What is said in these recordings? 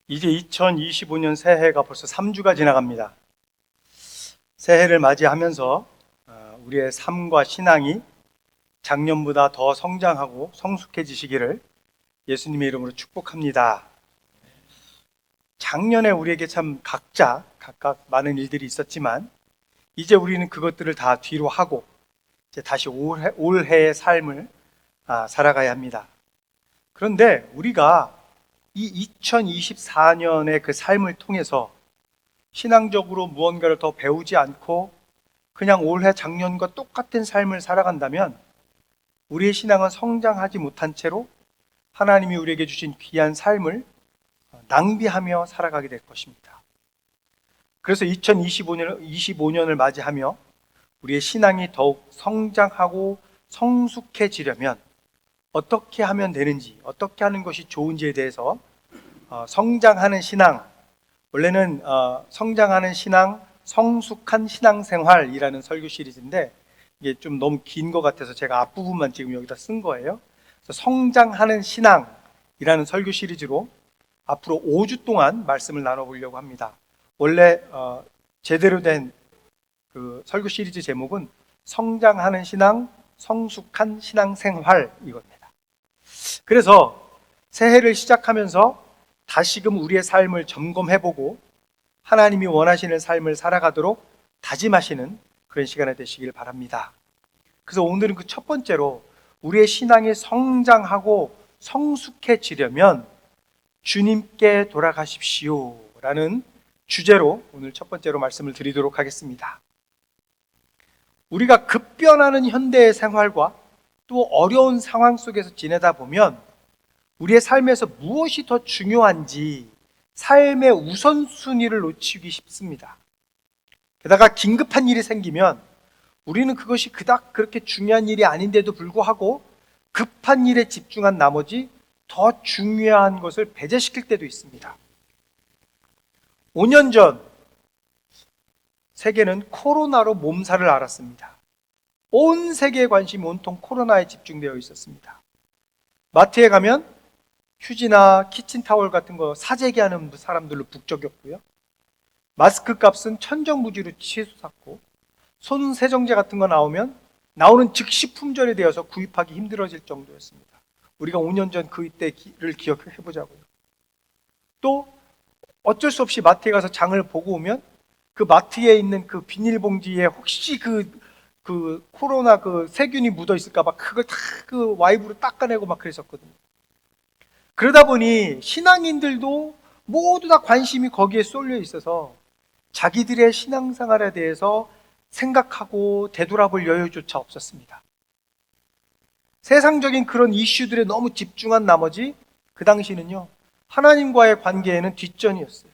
이제 2025년 새해가 벌써 3주가 지나갑니다. 새해를 맞이하면서 우리의 삶과 신앙이 작년보다 더 성장하고 성숙해지시기를 예수님의 이름으로 축복합니다. 작년에 우리에게 참 각각 많은 일들이 있었지만 이제 우리는 그것들을 다 뒤로 하고 이제 다시 올해의 삶을 살아가야 합니다. 그런데 우리가 이 2024년의 그 삶을 통해서 신앙적으로 무언가를 더 배우지 않고 그냥 올해 작년과 똑같은 삶을 살아간다면 우리의 신앙은 성장하지 못한 채로 하나님이 우리에게 주신 귀한 삶을 낭비하며 살아가게 될 것입니다. 그래서 2025년을 맞이하며 우리의 신앙이 더욱 성장하고 성숙해지려면 어떻게 하면 되는지, 어떻게 하는 것이 좋은지에 대해서 성장하는 신앙, 원래는 성장하는 신앙, 성숙한 신앙생활이라는 설교 시리즈인데 이게 좀 너무 긴 것 같아서 제가 앞부분만 지금 여기다 쓴 거예요. 그래서 성장하는 신앙이라는 설교 시리즈로 앞으로 5주 동안 말씀을 나눠보려고 합니다. 원래 제대로 된 그 설교 시리즈 제목은 성장하는 신앙, 성숙한 신앙생활 이겁니다. 그래서 새해를 시작하면서 다시금 우리의 삶을 점검해보고 하나님이 원하시는 삶을 살아가도록 다짐하시는 그런 시간이 되시길 바랍니다. 그래서 오늘은 그 첫 번째로 우리의 신앙이 성장하고 성숙해지려면 주님께 돌아가십시오 라는 주제로 오늘 첫 번째로 말씀을 드리도록 하겠습니다. 우리가 급변하는 현대의 생활과 또 어려운 상황 속에서 지내다 보면 우리의 삶에서 무엇이 더 중요한지 삶의 우선순위를 놓치기 쉽습니다. 게다가 긴급한 일이 생기면 우리는 그것이 그닥 그렇게 중요한 일이 아닌데도 불구하고 급한 일에 집중한 나머지 더 중요한 것을 배제시킬 때도 있습니다. 5년 전 세계는 코로나로 몸살을 앓았습니다. 온 세계의 관심이 온통 코로나에 집중되어 있었습니다. 마트에 가면 휴지나 키친타월 같은 거 사재기 하는 사람들로 북적였고요. 마스크 값은 천정부지로 치솟았고 손세정제 같은 거 나오는 즉시 품절이 되어서 구입하기 힘들어질 정도였습니다. 우리가 5년 전 그때를 기억해 보자고요. 또 어쩔 수 없이 마트에 가서 장을 보고 오면 그 마트에 있는 그 비닐봉지에 혹시 그 코로나 그 세균이 묻어 있을까 봐 그걸 다 그 와이프로 닦아내고 막 그랬었거든요. 그러다 보니 신앙인들도 모두 다 관심이 거기에 쏠려 있어서 자기들의 신앙생활에 대해서 생각하고 되돌아볼 여유조차 없었습니다. 세상적인 그런 이슈들에 너무 집중한 나머지 그 당시는요, 하나님과의 관계에는 뒷전이었어요.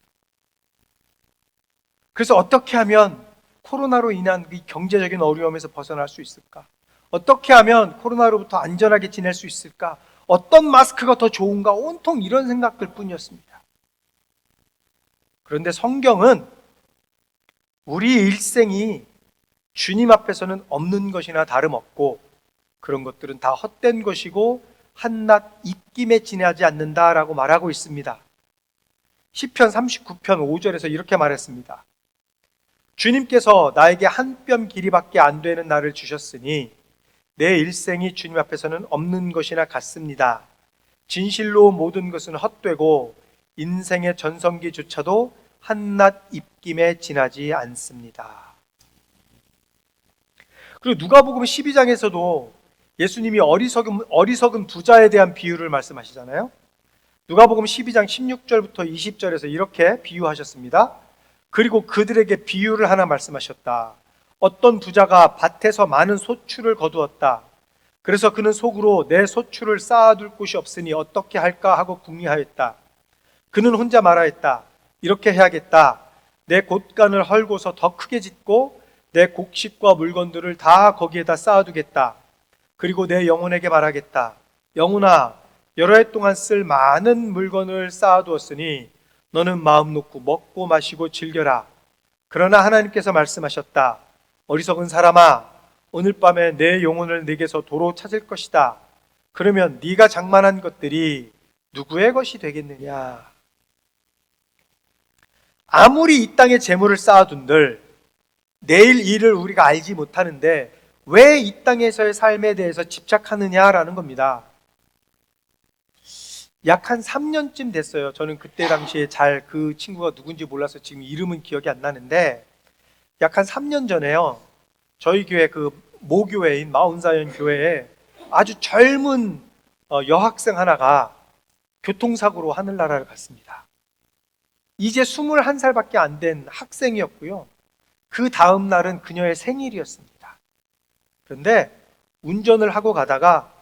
그래서 어떻게 하면 코로나로 인한 이 경제적인 어려움에서 벗어날 수 있을까? 어떻게 하면 코로나로부터 안전하게 지낼 수 있을까? 어떤 마스크가 더 좋은가? 온통 이런 생각들 뿐이었습니다. 그런데 성경은 우리 일생이 주님 앞에서는 없는 것이나 다름없고 그런 것들은 다 헛된 것이고 한낱 입김에 지나지 않는다라고 말하고 있습니다. 시편 39편 5절에서 이렇게 말했습니다. 주님께서 나에게 한 뼘 길이밖에 안 되는 날을 주셨으니 내 일생이 주님 앞에서는 없는 것이나 같습니다. 진실로 모든 것은 헛되고 인생의 전성기조차도 한낱 입김에 지나지 않습니다. 그리고 누가복음 12장에서도 예수님이 어리석은 부자에 대한 비유를 말씀하시잖아요. 누가복음 12장 16절부터 20절에서 이렇게 비유하셨습니다. 그리고 그들에게 비유를 하나 말씀하셨다. 어떤 부자가 밭에서 많은 소출을 거두었다. 그래서 그는 속으로 내 소출을 쌓아둘 곳이 없으니 어떻게 할까 하고 궁리하였다. 그는 혼자 말하였다. 이렇게 해야겠다. 내 곳간을 헐고서 더 크게 짓고 내 곡식과 물건들을 다 거기에다 쌓아두겠다. 그리고 내 영혼에게 말하겠다. 영혼아, 여러 해 동안 쓸 많은 물건을 쌓아두었으니 너는 마음 놓고 먹고 마시고 즐겨라. 그러나 하나님께서 말씀하셨다. 어리석은 사람아, 오늘 밤에 내 영혼을 네게서 도로 찾을 것이다. 그러면 네가 장만한 것들이 누구의 것이 되겠느냐? 아무리 이 땅에 재물을 쌓아둔들 내일 일을 우리가 알지 못하는데 왜 이 땅에서의 삶에 대해서 집착하느냐라는 겁니다. 약 한 3년쯤 됐어요. 저는 그때 당시에 잘 그 친구가 누군지 몰라서 지금 이름은 기억이 안 나는데, 약 한 3년 전에요, 저희 교회 그 모교회인 마운사연 교회에 아주 젊은 여학생 하나가 교통사고로 하늘나라를 갔습니다. 이제 21살밖에 안 된 학생이었고요. 그 다음 날은 그녀의 생일이었습니다. 그런데 운전을 하고 가다가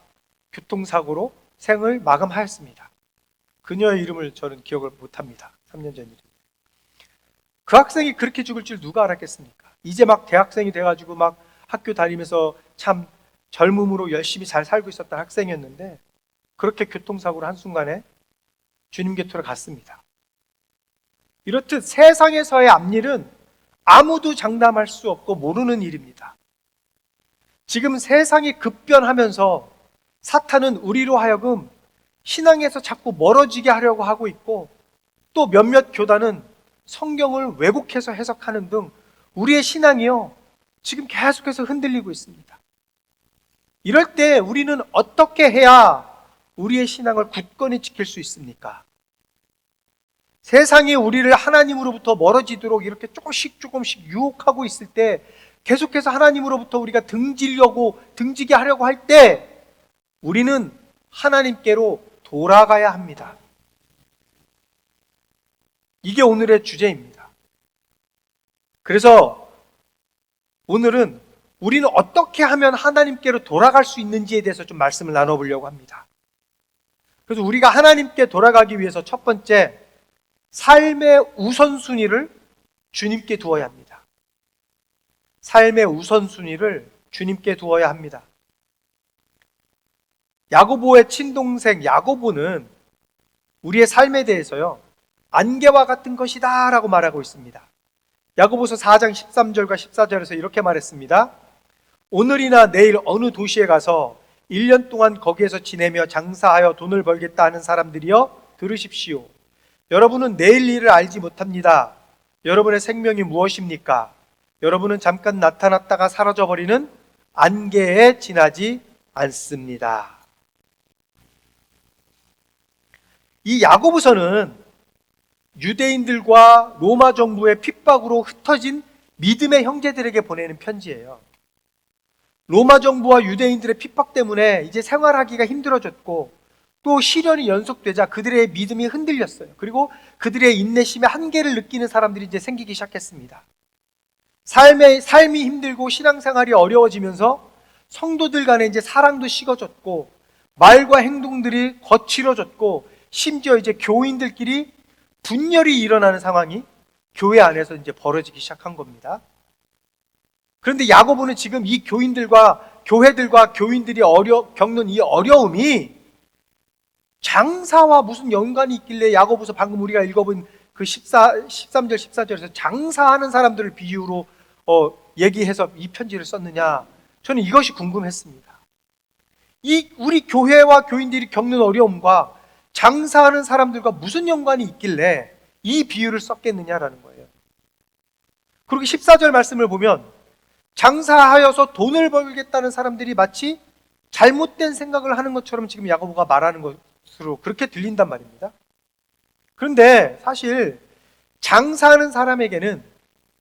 교통사고로 생을 마감하였습니다. 그녀의 이름을 저는 기억을 못합니다. 3년 전 일입니다. 그 학생이 그렇게 죽을 줄 누가 알았겠습니까? 이제 막 대학생이 돼가지고 막 학교 다니면서 참 젊음으로 열심히 잘 살고 있었던 학생이었는데 그렇게 교통사고로 한순간에 주님 곁으로 갔습니다. 이렇듯 세상에서의 앞일은 아무도 장담할 수 없고 모르는 일입니다. 지금 세상이 급변하면서 사탄은 우리로 하여금 신앙에서 자꾸 멀어지게 하려고 하고 있고, 또 몇몇 교단은 성경을 왜곡해서 해석하는 등 우리의 신앙이요, 지금 계속해서 흔들리고 있습니다. 이럴 때 우리는 어떻게 해야 우리의 신앙을 굳건히 지킬 수 있습니까? 세상이 우리를 하나님으로부터 멀어지도록 이렇게 조금씩 유혹하고 있을 때, 계속해서 하나님으로부터 우리가 등지게 하려고 할 때 우리는 하나님께로 돌아가야 합니다. 이게 오늘의 주제입니다. 그래서 오늘은 우리는 어떻게 하면 하나님께로 돌아갈 수 있는지에 대해서 좀 말씀을 나눠보려고 합니다. 그래서 우리가 하나님께 돌아가기 위해서 첫 번째, 삶의 우선순위를 주님께 두어야 합니다. 삶의 우선순위를 주님께 두어야 합니다. 야고보의 친동생 야고보는 우리의 삶에 대해서요, 안개와 같은 것이다 라고 말하고 있습니다. 야고보서 4장 13절과 14절에서 이렇게 말했습니다. 오늘이나 내일 어느 도시에 가서 1년 동안 거기에서 지내며 장사하여 돈을 벌겠다 하는 사람들이여 들으십시오. 여러분은 내일 일을 알지 못합니다. 여러분의 생명이 무엇입니까? 여러분은 잠깐 나타났다가 사라져버리는 안개에 지나지 않습니다. 이 야고보서는 유대인들과 로마 정부의 핍박으로 흩어진 믿음의 형제들에게 보내는 편지예요. 로마 정부와 유대인들의 핍박 때문에 이제 생활하기가 힘들어졌고, 또 시련이 연속되자 그들의 믿음이 흔들렸어요. 그리고 그들의 인내심의 한계를 느끼는 사람들이 이제 생기기 시작했습니다. 삶이 힘들고 신앙생활이 어려워지면서 성도들 간에 이제 사랑도 식어졌고, 말과 행동들이 거칠어졌고, 심지어 이제 교인들끼리 분열이 일어나는 상황이 교회 안에서 이제 벌어지기 시작한 겁니다. 그런데 야고보는 지금 이 교회들과 교인들이 겪는 이 어려움이 장사와 무슨 연관이 있길래 야고보서 방금 우리가 읽어본 그 13절 14절에서 장사하는 사람들을 비유로 얘기해서 이 편지를 썼느냐, 저는 이것이 궁금했습니다. 우리 교회와 교인들이 겪는 어려움과 장사하는 사람들과 무슨 연관이 있길래 이 비유를 썼겠느냐라는 거예요. 그리고 14절 말씀을 보면 장사하여서 돈을 벌겠다는 사람들이 마치 잘못된 생각을 하는 것처럼 지금 야고보가 말하는 것으로 그렇게 들린단 말입니다. 그런데 사실 장사하는 사람에게는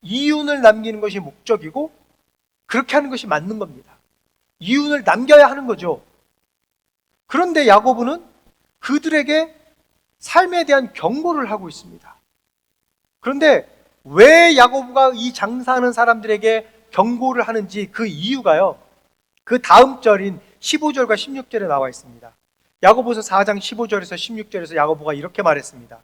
이윤을 남기는 것이 목적이고 그렇게 하는 것이 맞는 겁니다. 이윤을 남겨야 하는 거죠. 그런데 야고보는 그들에게 삶에 대한 경고를 하고 있습니다. 그런데 왜 야고보가 이 장사하는 사람들에게 경고를 하는지 그 이유가요, 그 다음 절인 15절과 16절에 나와 있습니다. 야고보서 4장 15절에서 16절에서 야고보가 이렇게 말했습니다.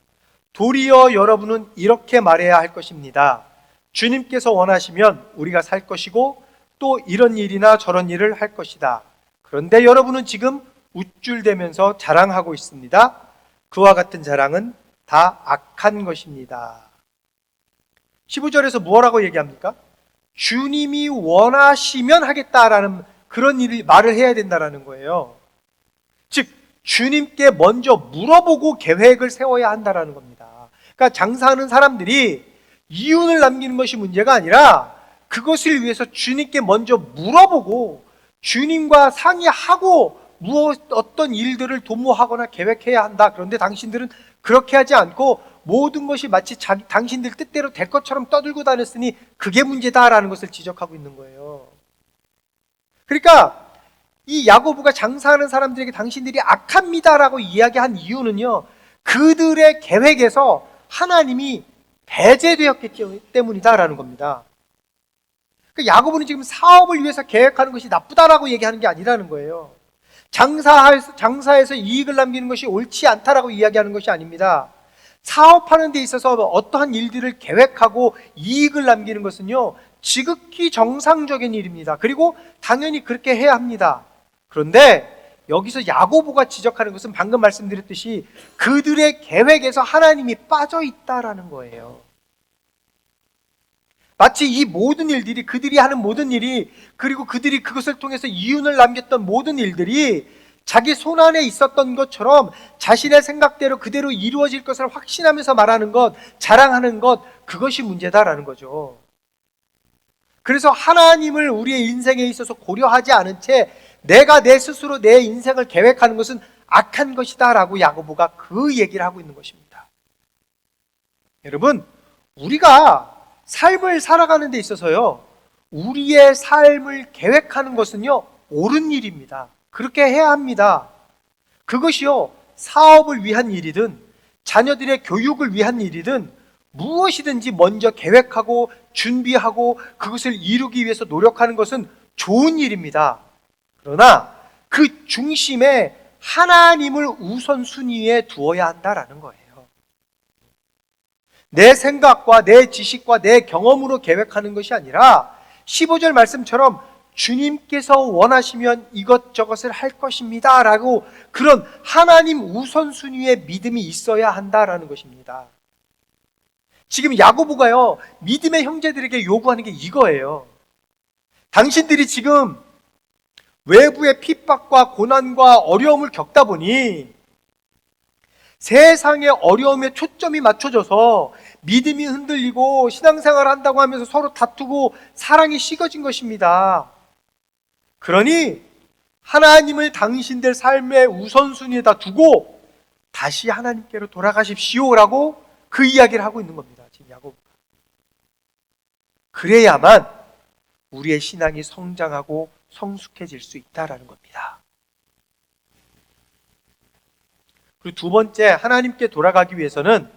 도리어 여러분은 이렇게 말해야 할 것입니다. 주님께서 원하시면 우리가 살 것이고 또 이런 일이나 저런 일을 할 것이다. 그런데 여러분은 지금 우쭐대면서 자랑하고 있습니다. 그와 같은 자랑은 다 악한 것입니다. 15절에서 뭐라고 얘기합니까? 주님이 원하시면 하겠다라는 그런 말을 해야 된다라는 거예요. 즉 주님께 먼저 물어보고 계획을 세워야 한다라는 겁니다. 그러니까 장사하는 사람들이 이윤을 남기는 것이 문제가 아니라 그것을 위해서 주님께 먼저 물어보고 주님과 상의하고 어떤 일들을 도모하거나 계획해야 한다. 그런데 당신들은 그렇게 하지 않고 모든 것이 마치 당신들 뜻대로 될 것처럼 떠들고 다녔으니 그게 문제다라는 것을 지적하고 있는 거예요. 그러니까 이 야고보가 장사하는 사람들에게 당신들이 악합니다라고 이야기한 이유는요, 그들의 계획에서 하나님이 배제되었기 때문이다라는 겁니다. 그러니까 야고보는 지금 사업을 위해서 계획하는 것이 나쁘다라고 얘기하는 게 아니라는 거예요. 장사에서 이익을 남기는 것이 옳지 않다라고 이야기하는 것이 아닙니다. 사업하는 데 있어서 어떠한 일들을 계획하고 이익을 남기는 것은요, 지극히 정상적인 일입니다. 그리고 당연히 그렇게 해야 합니다. 그런데 여기서 야고보가 지적하는 것은 방금 말씀드렸듯이 그들의 계획에서 하나님이 빠져 있다라는 거예요. 마치 이 모든 일들이, 그들이 하는 모든 일이, 그리고 그들이 그것을 통해서 이윤을 남겼던 모든 일들이 자기 손안에 있었던 것처럼 자신의 생각대로 그대로 이루어질 것을 확신하면서 말하는 것, 자랑하는 것, 그것이 문제다라는 거죠. 그래서 하나님을 우리의 인생에 있어서 고려하지 않은 채 내가 내 스스로 내 인생을 계획하는 것은 악한 것이다라고 야고보가 그 얘기를 하고 있는 것입니다. 여러분, 우리가 삶을 살아가는 데 있어서요, 우리의 삶을 계획하는 것은요, 옳은 일입니다. 그렇게 해야 합니다. 그것이요, 사업을 위한 일이든 자녀들의 교육을 위한 일이든 무엇이든지 먼저 계획하고 준비하고 그것을 이루기 위해서 노력하는 것은 좋은 일입니다. 그러나 그 중심에 하나님을 우선순위에 두어야 한다라는 거예요. 내 생각과 내 지식과 내 경험으로 계획하는 것이 아니라 15절 말씀처럼 주님께서 원하시면 이것저것을 할 것입니다 라고 그런 하나님 우선순위의 믿음이 있어야 한다라는 것입니다. 지금 야고보가요, 믿음의 형제들에게 요구하는 게 이거예요. 당신들이 지금 외부의 핍박과 고난과 어려움을 겪다 보니 세상의 어려움에 초점이 맞춰져서 믿음이 흔들리고 신앙생활을 한다고 하면서 서로 다투고 사랑이 식어진 것입니다. 그러니 하나님을 당신들 삶의 우선순위에다 두고 다시 하나님께로 돌아가십시오라고 그 이야기를 하고 있는 겁니다. 지금 야고보. 그래야만 우리의 신앙이 성장하고 성숙해질 수 있다라는 겁니다. 그리고 두 번째, 하나님께 돌아가기 위해서는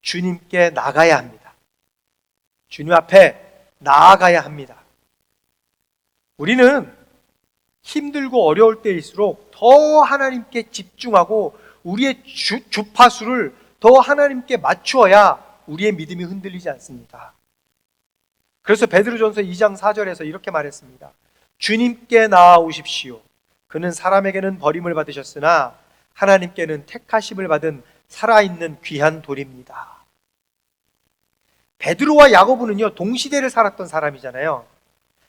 주님께 나가야 합니다. 주님 앞에 나아가야 합니다. 우리는 힘들고 어려울 때일수록 더 하나님께 집중하고 우리의 주파수를 더 하나님께 맞추어야 우리의 믿음이 흔들리지 않습니다. 그래서 베드로전서 2장 4절에서 이렇게 말했습니다. 주님께 나아오십시오. 그는 사람에게는 버림을 받으셨으나 하나님께는 택하심을 받은 살아있는 귀한 돌입니다. 베드로와 야고보는요, 동시대를 살았던 사람이잖아요.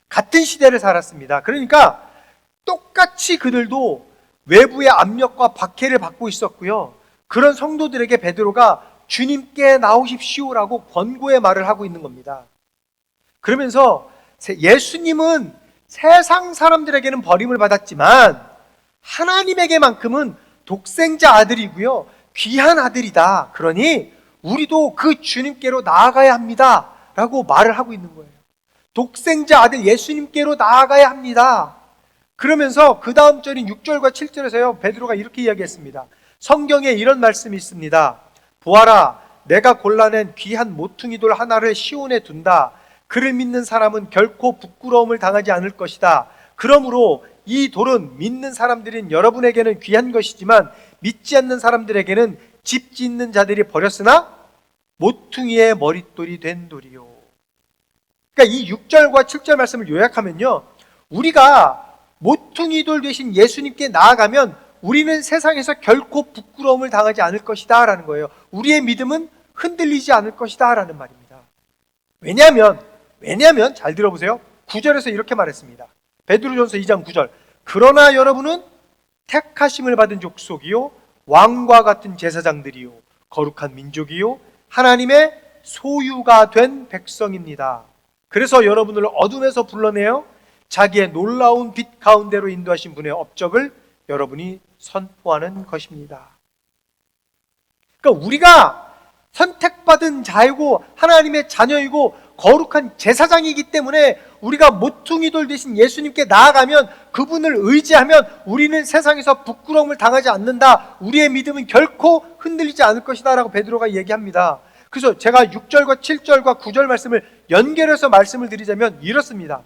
같은 시대를 살았습니다. 그러니까 똑같이 그들도 외부의 압력과 박해를 받고 있었고요, 그런 성도들에게 베드로가 주님께 나오십시오라고 권고의 말을 하고 있는 겁니다. 그러면서 예수님은 세상 사람들에게는 버림을 받았지만 하나님에게만큼은 독생자 아들이고요, 귀한 아들이다. 그러니 우리도 그 주님께로 나아가야 합니다 라고 말을 하고 있는 거예요. 독생자 아들 예수님께로 나아가야 합니다. 그러면서 그 다음 절인 6절과 7절에서요, 베드로가 이렇게 이야기했습니다. 성경에 이런 말씀이 있습니다. 보아라, 내가 골라낸 귀한 모퉁이 돌 하나를 시온에 둔다. 그를 믿는 사람은 결코 부끄러움을 당하지 않을 것이다. 그러므로 이 돌은 믿는 사람들인 여러분에게는 귀한 것이지만 믿지 않는 사람들에게는 집 짓는 자들이 버렸으나 모퉁이의 머릿돌이 된 돌이요. 그러니까 이 6절과 7절 말씀을 요약하면요, 우리가 모퉁이 돌 되신 예수님께 나아가면 우리는 세상에서 결코 부끄러움을 당하지 않을 것이다 라는 거예요. 우리의 믿음은 흔들리지 않을 것이다 라는 말입니다. 왜냐하면 잘 들어보세요. 9절에서 이렇게 말했습니다. 베드로전서 2장 9절. 그러나 여러분은 택하심을 받은 족속이요 왕과 같은 제사장들이요 거룩한 민족이요 하나님의 소유가 된 백성입니다. 그래서 여러분을 어둠에서 불러내어 자기의 놀라운 빛 가운데로 인도하신 분의 업적을 여러분이 선포하는 것입니다. 그러니까 우리가 선택받은 자이고 하나님의 자녀이고 거룩한 제사장이기 때문에 우리가 모퉁이돌 되신 예수님께 나아가면, 그분을 의지하면 우리는 세상에서 부끄러움을 당하지 않는다. 우리의 믿음은 결코 흔들리지 않을 것이다 라고 베드로가 얘기합니다. 그래서 제가 6절과 7절과 9절 말씀을 연결해서 말씀을 드리자면 이렇습니다.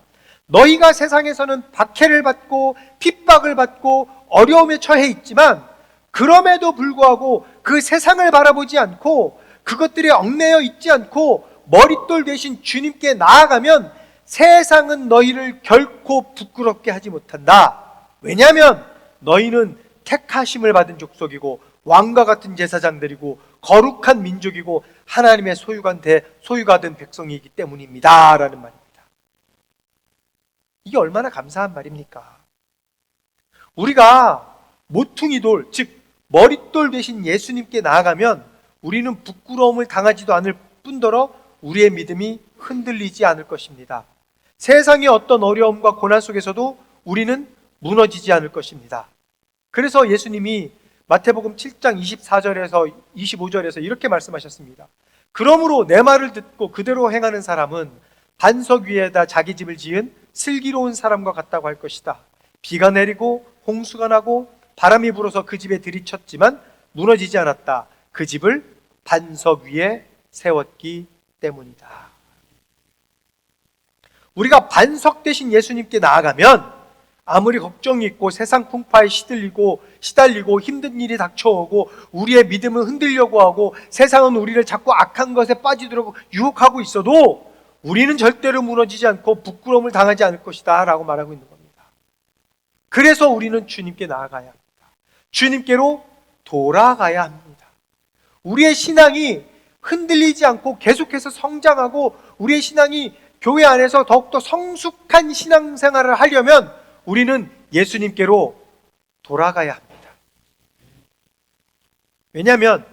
너희가 세상에서는 박해를 받고 핍박을 받고 어려움에 처해 있지만, 그럼에도 불구하고 그 세상을 바라보지 않고 그것들에 얽매여 있지 않고 머릿돌 대신 주님께 나아가면 세상은 너희를 결코 부끄럽게 하지 못한다. 왜냐하면 너희는 택하심을 받은 족속이고 왕과 같은 제사장들이고 거룩한 민족이고 하나님의 소유가 된 백성이기 때문입니다 라는 말입니다. 이게 얼마나 감사한 말입니까? 우리가 모퉁이돌, 즉 머릿돌 대신 예수님께 나아가면 우리는 부끄러움을 당하지도 않을 뿐더러 우리의 믿음이 흔들리지 않을 것입니다. 세상의 어떤 어려움과 고난 속에서도 우리는 무너지지 않을 것입니다. 그래서 예수님이 마태복음 7장 24절에서 25절에서 이렇게 말씀하셨습니다. 그러므로 내 말을 듣고 그대로 행하는 사람은 반석 위에다 자기 집을 지은 슬기로운 사람과 같다고 할 것이다. 비가 내리고 홍수가 나고 바람이 불어서 그 집에 들이쳤지만 무너지지 않았다. 그 집을 반석 위에 세웠기 때문이다. 우리가 반석 대신 예수님께 나아가면 아무리 걱정이 있고 세상 풍파에 시달리고 힘든 일이 닥쳐오고 우리의 믿음을 흔들려고 하고 세상은 우리를 자꾸 악한 것에 빠지도록 유혹하고 있어도 우리는 절대로 무너지지 않고 부끄러움을 당하지 않을 것이다 라고 말하고 있는 겁니다. 그래서 우리는 주님께 나아가야 합니다. 주님께로 돌아가야 합니다. 우리의 신앙이 흔들리지 않고 계속해서 성장하고 우리의 신앙이 교회 안에서 더욱더 성숙한 신앙생활을 하려면 우리는 예수님께로 돌아가야 합니다. 왜냐하면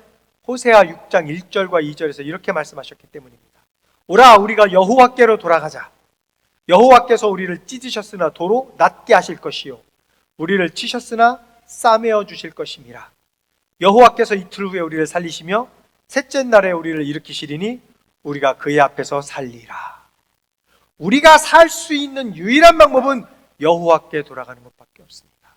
호세아 6장 1절과 2절에서 이렇게 말씀하셨기 때문입니다. 오라 우리가 여호와께로 돌아가자. 여호와께서 우리를 찢으셨으나 도로 낫게 하실 것이요 우리를 치셨으나 싸매어 주실 것임이라. 여호와께서 이틀 후에 우리를 살리시며 셋째 날에 우리를 일으키시리니 우리가 그의 앞에서 살리라. 우리가 살 수 있는 유일한 방법은 여호와께 돌아가는 것밖에 없습니다.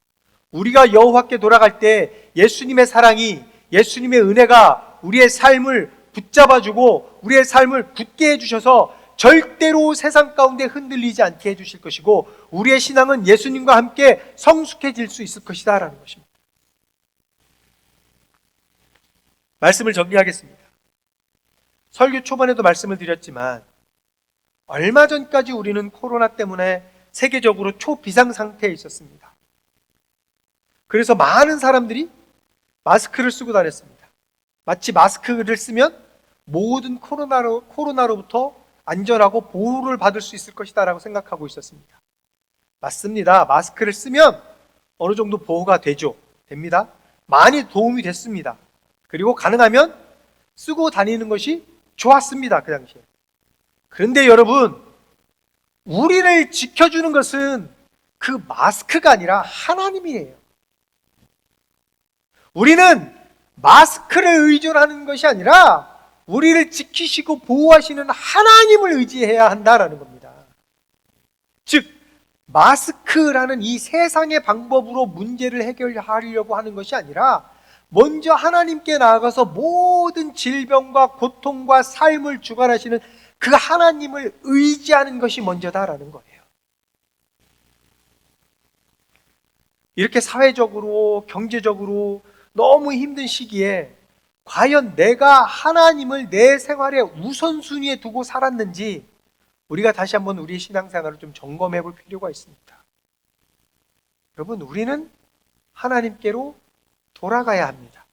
우리가 여호와께 돌아갈 때 예수님의 사랑이, 예수님의 은혜가 우리의 삶을 붙잡아주고 우리의 삶을 굳게 해주셔서 절대로 세상 가운데 흔들리지 않게 해주실 것이고 우리의 신앙은 예수님과 함께 성숙해질 수 있을 것이다 라는 것입니다. 말씀을 정리하겠습니다. 설교 초반에도 말씀을 드렸지만 얼마 전까지 우리는 코로나 때문에 세계적으로 초비상 상태에 있었습니다. 그래서 많은 사람들이 마스크를 쓰고 다녔습니다. 마치 마스크를 쓰면 모든 코로나로부터 안전하고 보호를 받을 수 있을 것이다 라고 생각하고 있었습니다. 맞습니다. 마스크를 쓰면 어느 정도 보호가 됩니다. 많이 도움이 됐습니다. 그리고 가능하면 쓰고 다니는 것이 좋았습니다. 그 당시에. 그런데 여러분, 우리를 지켜주는 것은 그 마스크가 아니라 하나님이에요. 우리는 마스크를 의존하는 것이 아니라 우리를 지키시고 보호하시는 하나님을 의지해야 한다라는 겁니다. 즉 마스크라는 이 세상의 방법으로 문제를 해결하려고 하는 것이 아니라 먼저 하나님께 나아가서 모든 질병과 고통과 삶을 주관하시는 그 하나님을 의지하는 것이 먼저다라는 거예요. 이렇게 사회적으로 경제적으로 너무 힘든 시기에 과연 내가 하나님을 내 생활의 우선순위에 두고 살았는지 우리가 다시 한번 우리의 신앙생활을 좀 점검해 볼 필요가 있습니다. 여러분, 우리는 하나님께로 돌아가야 합니다.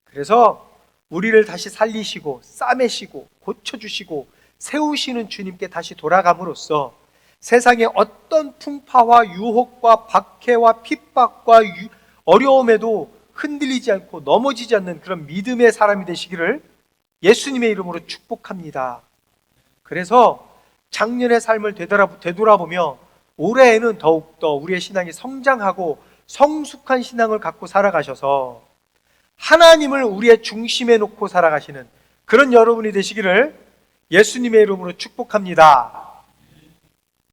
그래서 우리를 다시 살리시고 싸매시고 고쳐주시고 세우시는 주님께 다시 돌아감으로써 세상의 어떤 풍파와 유혹과 박해와 핍박과 어려움에도 흔들리지 않고 넘어지지 않는 그런 믿음의 사람이 되시기를 예수님의 이름으로 축복합니다. 그래서 작년의 삶을 되돌아보며 올해에는 더욱더 우리의 신앙이 성장하고 성숙한 신앙을 갖고 살아가셔서 하나님을 우리의 중심에 놓고 살아가시는 그런 여러분이 되시기를 예수님의 이름으로 축복합니다.